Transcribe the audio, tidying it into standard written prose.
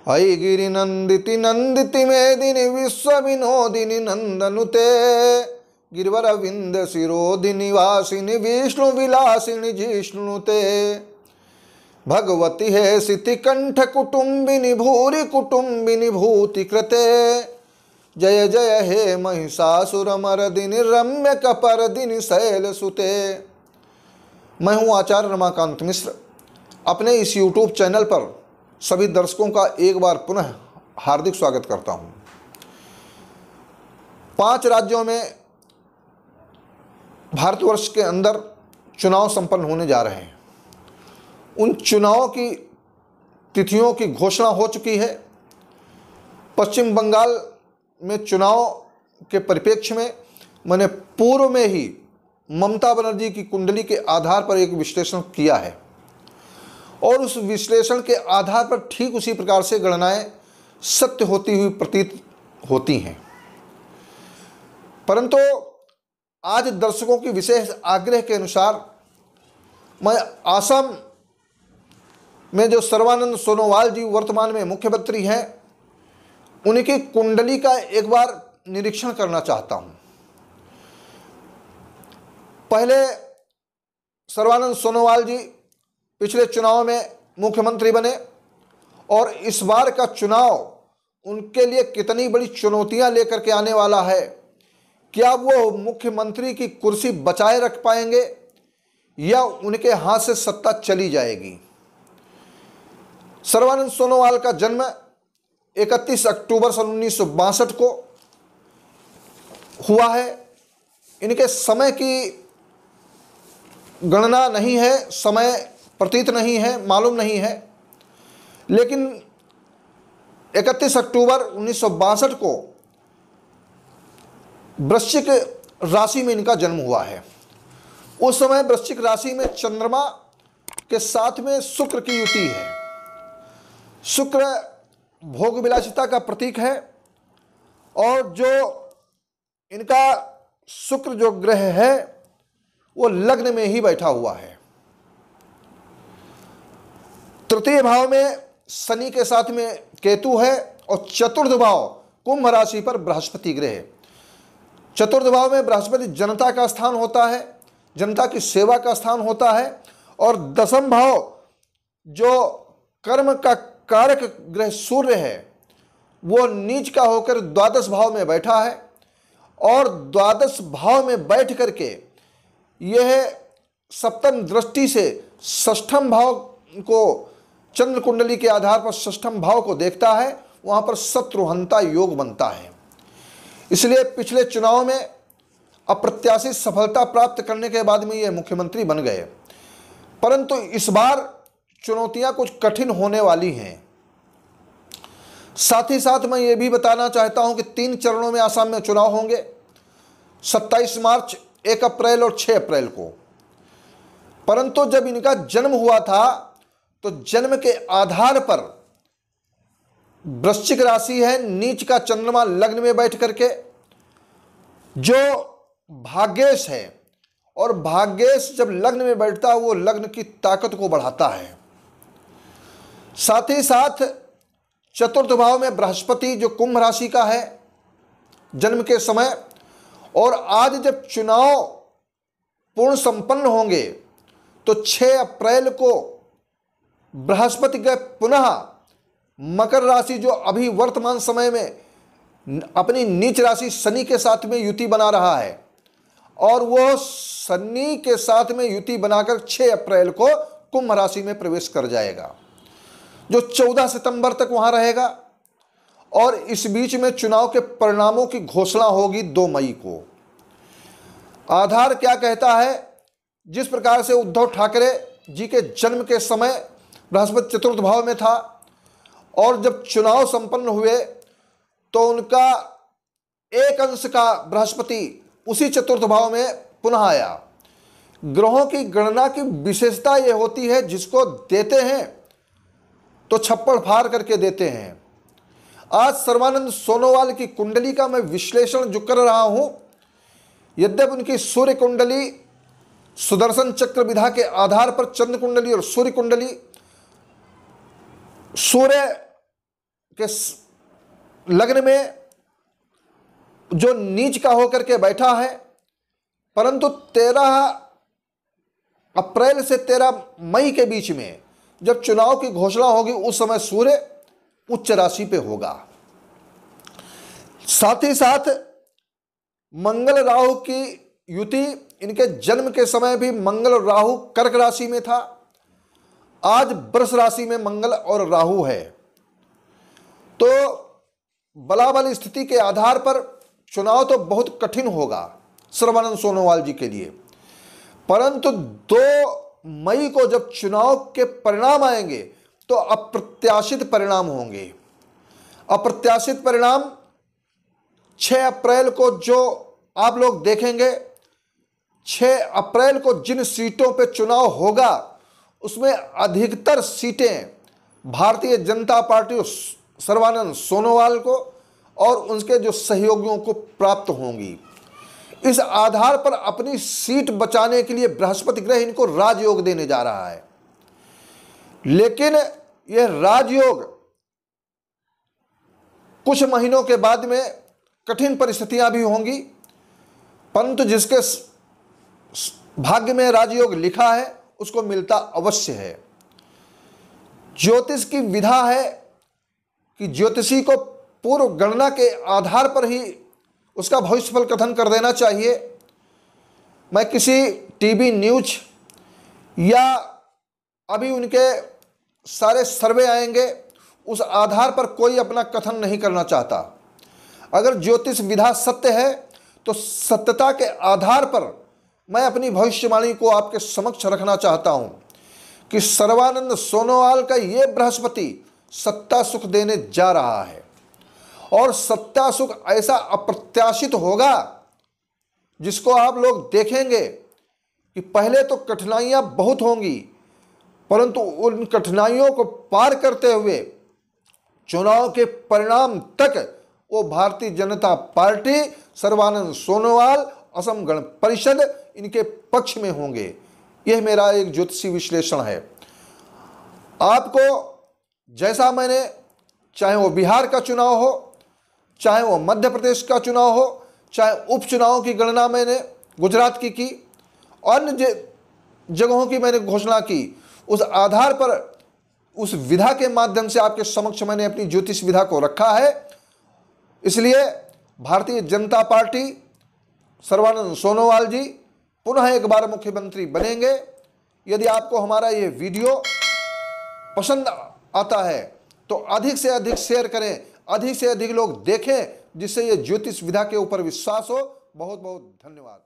हई गिरि नंदिति नंदिति मेदिनी विश्व विनोदिनी नंदनुते गिरिवर विंद शिरोधिनी वासिनी विष्णु विलासिनी जिष्णुते भगवती है सिति कंठ कुटुंबिनी भूरि कुटुंबिनी भूति कृते जय जय हे महिषासुर मर्दिनी रम्य कपर्दिनी शैल सुते। मैं हूं आचार्य रमाकांत मिश्र। अपने इस YouTube चैनल पर सभी दर्शकों का एक बार पुनः हार्दिक स्वागत करता हूं। 5 राज्यों में भारतवर्ष के अंदर चुनाव संपन्न होने जा रहे हैं। उन चुनावों की तिथियों की घोषणा हो चुकी है। पश्चिम बंगाल में चुनाव के परिप्रेक्ष्य में मैंने पूर्व में ही ममता बनर्जी की कुंडली के आधार पर एक विश्लेषण किया है और उस विश्लेषण के आधार पर ठीक उसी प्रकार से गणनाएं सत्य होती हुई प्रतीत होती हैं। परंतु आज दर्शकों की विशेष आग्रह के अनुसार मैं असम में जो सर्बानंद सोनोवाल जी वर्तमान में मुख्यमंत्री हैं, उनकी कुंडली का एक बार निरीक्षण करना चाहता हूं। पहले सर्बानंद सोनोवाल जी पिछले चुनाव में मुख्यमंत्री बने और इस बार का चुनाव उनके लिए कितनी बड़ी चुनौतियां लेकर के आने वाला है। क्या वो मुख्यमंत्री की कुर्सी बचाए रख पाएंगे या उनके हाथ से सत्ता चली जाएगी। सर्बानंद सोनोवाल का जन्म 31 अक्टूबर सन 1962 को हुआ है। इनके समय की गणना नहीं है, समय प्रतीत नहीं है, मालूम नहीं है, लेकिन 31 अक्टूबर 1962 को वृश्चिक राशि में इनका जन्म हुआ है। उस समय वृश्चिक राशि में चंद्रमा के साथ में शुक्र की युति है। शुक्र भोग विलासिता का प्रतीक है और जो इनका शुक्र जो ग्रह है वो लग्न में ही बैठा हुआ है। तृतीय भाव में शनि के साथ में केतु है और चतुर्थ भाव कुंभ राशि पर बृहस्पति ग्रह है। चतुर्थ भाव में बृहस्पति जनता का स्थान होता है, जनता की सेवा का स्थान होता है और दशम भाव जो कर्म का कारक ग्रह सूर्य है वो नीच का होकर द्वादश भाव में बैठा है और द्वादश भाव में बैठ करके यह सप्तम दृष्टि से षष्ठम भाव को चंद्र कुंडली के आधार पर षष्ठम भाव को देखता है। वहां पर शत्रुहंता योग बनता है। इसलिए पिछले चुनाव में अप्रत्याशित सफलता प्राप्त करने के बाद में ये मुख्यमंत्री बन गए। परंतु इस बार चुनौतियां कुछ कठिन होने वाली हैं। साथ ही साथ मैं ये भी बताना चाहता हूं कि 3 चरणों में आसाम में चुनाव होंगे, 27 मार्च, 1 अप्रैल और 6 अप्रैल को। परंतु जब इनका जन्म हुआ था तो जन्म के आधार पर वृश्चिक राशि है, नीच का चंद्रमा लग्न में बैठ करके जो भाग्येश है और भाग्येश जब लग्न में बैठता है वो लग्न की ताकत को बढ़ाता है। साथ ही साथ चतुर्थ भाव में बृहस्पति जो कुंभ राशि का है जन्म के समय, और आज जब चुनाव पूर्ण संपन्न होंगे तो 6 अप्रैल को बृहस्पति ग्रह पुनः मकर राशि जो अभी वर्तमान समय में अपनी नीच राशि शनि के साथ में युति बना रहा है और वह शनि के साथ में युति बनाकर 6 अप्रैल को कुंभ राशि में प्रवेश कर जाएगा, जो 14 सितंबर तक वहां रहेगा। और इस बीच में चुनाव के परिणामों की घोषणा होगी 2 मई को। आधार क्या कहता है, जिस प्रकार से उद्धव ठाकरे जी के जन्म के समय बृहस्पति चतुर्थ भाव में था और जब चुनाव संपन्न हुए तो उनका एक अंश का बृहस्पति उसी चतुर्थ भाव में पुनः आया। ग्रहों की गणना की विशेषता यह होती है, जिसको देते हैं तो छप्पड़ फाड़ करके देते हैं। आज सर्बानंद सोनोवाल की कुंडली का मैं विश्लेषण जो कर रहा हूं, यद्यपि उनकी सूर्य कुंडली सुदर्शन चक्र विधा के आधार पर चंद्र कुंडली और सूर्य कुंडली, सूर्य के लग्न में जो नीच का होकर के बैठा है, परंतु 13 अप्रैल से 13 मई के बीच में जब चुनाव की घोषणा होगी उस समय सूर्य उच्च राशि पे होगा। साथ ही साथ मंगल राहु की युति, इनके जन्म के समय भी मंगल और राहु कर्क राशि में था। आज वृष राशि में मंगल और राहु है, तो बलाबल स्थिति के आधार पर चुनाव तो बहुत कठिन होगा सर्बानंद सोनोवाल जी के लिए। परंतु 2 मई को जब चुनाव के परिणाम आएंगे तो अप्रत्याशित परिणाम होंगे। अप्रत्याशित परिणाम 6 अप्रैल को जो आप लोग देखेंगे, 6 अप्रैल को जिन सीटों पे चुनाव होगा उसमें अधिकतर सीटें भारतीय जनता पार्टी सर्बानंद सोनोवाल को और उनके जो सहयोगियों को प्राप्त होंगी। इस आधार पर अपनी सीट बचाने के लिए बृहस्पति ग्रह इनको राजयोग देने जा रहा है। लेकिन यह राजयोग कुछ महीनों के बाद में कठिन परिस्थितियां भी होंगी, परंतु जिसके भाग्य में राजयोग लिखा है उसको मिलता अवश्य है। ज्योतिष की विधा है कि ज्योतिषी को पूर्व गणना के आधार पर ही उसका भविष्यफल कथन कर देना चाहिए। मैं किसी टीवी न्यूज या अभी उनके सारे सर्वे आएंगे उस आधार पर कोई अपना कथन नहीं करना चाहता। अगर ज्योतिष विधा सत्य है तो सत्यता के आधार पर मैं अपनी भविष्यवाणी को आपके समक्ष रखना चाहता हूं कि सर्बानंद सोनोवाल का ये बृहस्पति सत्ता सुख देने जा रहा है और सत्ता सुख ऐसा अप्रत्याशित होगा जिसको आप लोग देखेंगे कि पहले तो कठिनाइयां बहुत होंगी, परंतु उन कठिनाइयों को पार करते हुए चुनाव के परिणाम तक वो भारतीय जनता पार्टी, सर्बानंद सोनोवाल, असम गण परिषद इनके पक्ष में होंगे। यह मेरा एक ज्योतिषी विश्लेषण है। आपको जैसा मैंने, चाहे वो बिहार का चुनाव हो, चाहे वो मध्य प्रदेश का चुनाव हो, चाहे उपचुनाव की गणना मैंने गुजरात की अन्य जगहों की मैंने घोषणा की, उस आधार पर उस विधा के माध्यम से आपके समक्ष मैंने अपनी ज्योतिष विधा को रखा है। इसलिए भारतीय जनता पार्टी, सर्बानंद सोनोवाल जी पुनः एक बार मुख्यमंत्री बनेंगे। यदि आपको हमारा ये वीडियो पसंद आता है तो अधिक से अधिक शेयर करें, अधिक से अधिक लोग देखें, जिससे ये ज्योतिष विधा के ऊपर विश्वास हो। बहुत बहुत धन्यवाद।